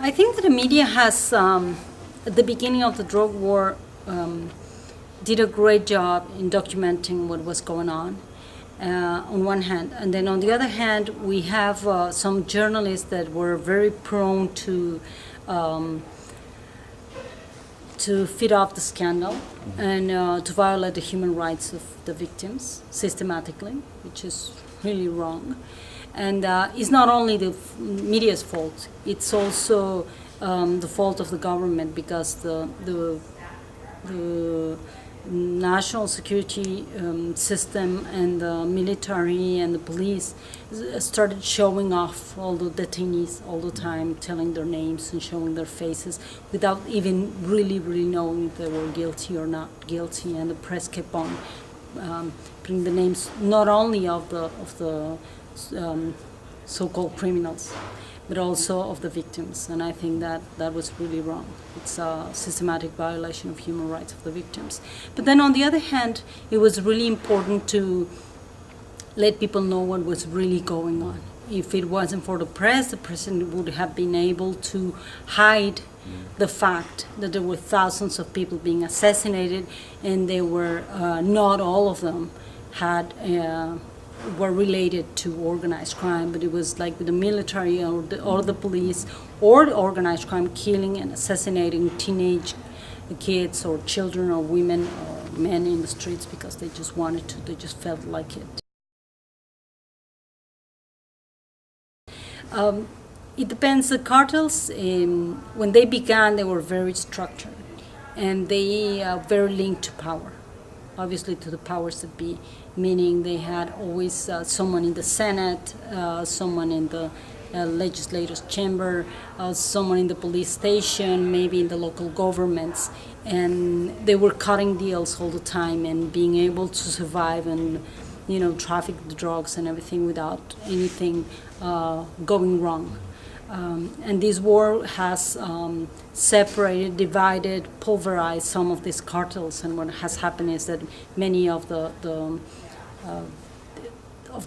I think that the media has, at the beginning of the drug war, did a great job in documenting what was going on one hand. And then on the other hand, we have some journalists that were very prone to feed off the scandal and to violate the human rights of the victims systematically, which is really wrong. And it's not only the media's fault, it's also the fault of the government, because the national security system and the military and the police started showing off all the detainees all the time, telling their names and showing their faces without even really knowing if they were guilty or not guilty. And the press kept on putting the names not only of the so-called criminals, but also of the victims. And I think that was really wrong. It's a systematic violation of human rights of the victims. But then on the other hand, it was really important to let people know what was really going on. If it wasn't for the president would have been able to hide the fact that there were thousands of people being assassinated, and they were not all of them were related to organized crime, but it was like the military or the police or the organized crime killing and assassinating teenage kids or children or women or men in the streets because they just wanted to, they just felt like it. It depends. The cartels, when they began, they were very structured, and they are very linked to power, obviously to the powers that be, meaning they had always someone in the Senate, someone in the legislative chamber, someone in the police station, maybe in the local governments, and they were cutting deals all the time and being able to survive and traffic the drugs and everything without anything going wrong. And this war has separated, divided, pulverized some of these cartels. And what has happened is that many of the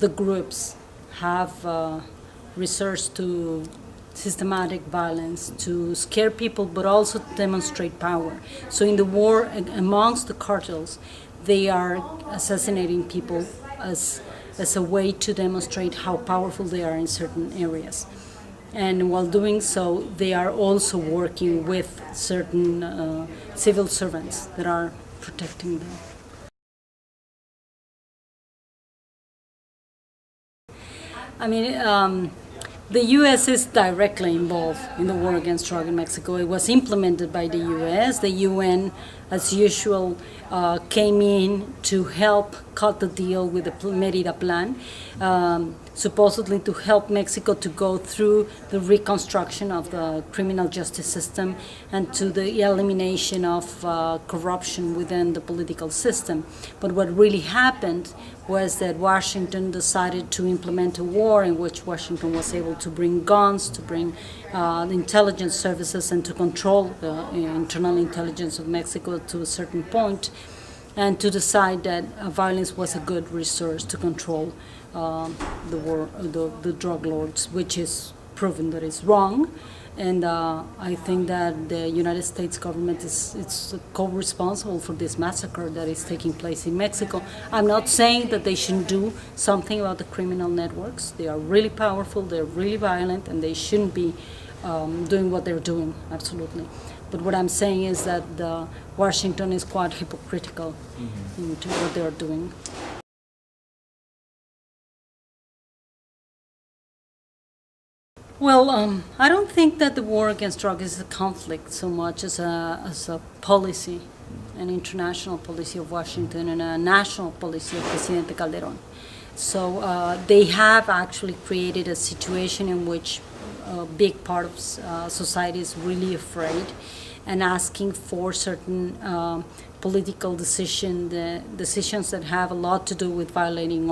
groups have resorted to systematic violence to scare people, but also to demonstrate power. So in the war amongst the cartels, they are assassinating people as a way to demonstrate how powerful they are in certain areas. And while doing so, they are also working with certain civil servants that are protecting them. I mean, the U.S. is directly involved in the war against drugs in Mexico. It was implemented by the U.S. The UN, as usual, came in to help cut the deal with the Merida Plan, supposedly to help Mexico to go through the reconstruction of the criminal justice system and to the elimination of corruption within the political system. But what really happened was that Washington decided to implement a war in which Washington was able to bring guns, to bring the intelligence services, and to control the internal intelligence of Mexico to a certain point, and to decide that violence was a good resource to control the drug lords, which is proven that it's wrong. And I think that the United States government is co-responsible for this massacre that is taking place in Mexico. I'm not saying that they shouldn't do something about the criminal networks. They are really powerful, they're really violent, and they shouldn't be doing what they're doing, absolutely. But what I'm saying is that Washington is quite hypocritical into what they're doing. Well, I don't think that the war against drugs is a conflict so much as a policy, an international policy of Washington and a national policy of Presidente Calderón. So they have actually created a situation in which a big part of society is really afraid and asking for certain political decisions that have a lot to do with violating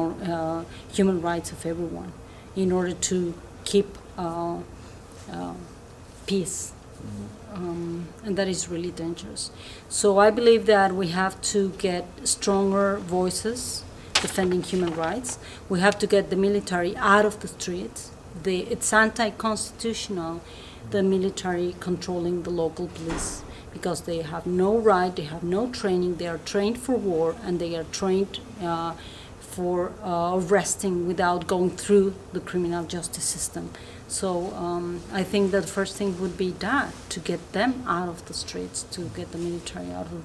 human rights of everyone in order to keep peace. And that is really dangerous. So I believe that we have to get stronger voices defending human rights. We have to get the military out of the streets. It's anti-constitutional the military controlling the local police, because they have no right, they have no training, they are trained for war, and they are trained for arresting without going through the criminal justice system. So I think that the first thing would be that, to get them out of the streets, to get the military out of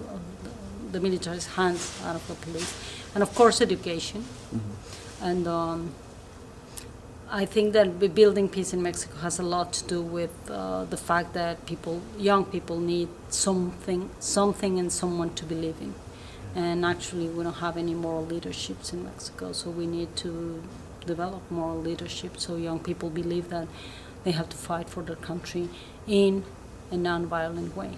the military's hands out of the police, and of course education. And I think that building peace in Mexico has a lot to do with the fact that young people need something and someone to believe in. And actually, we don't have any moral leaderships in Mexico, so we need to develop moral leadership so young people believe that they have to fight for their country in a non-violent way.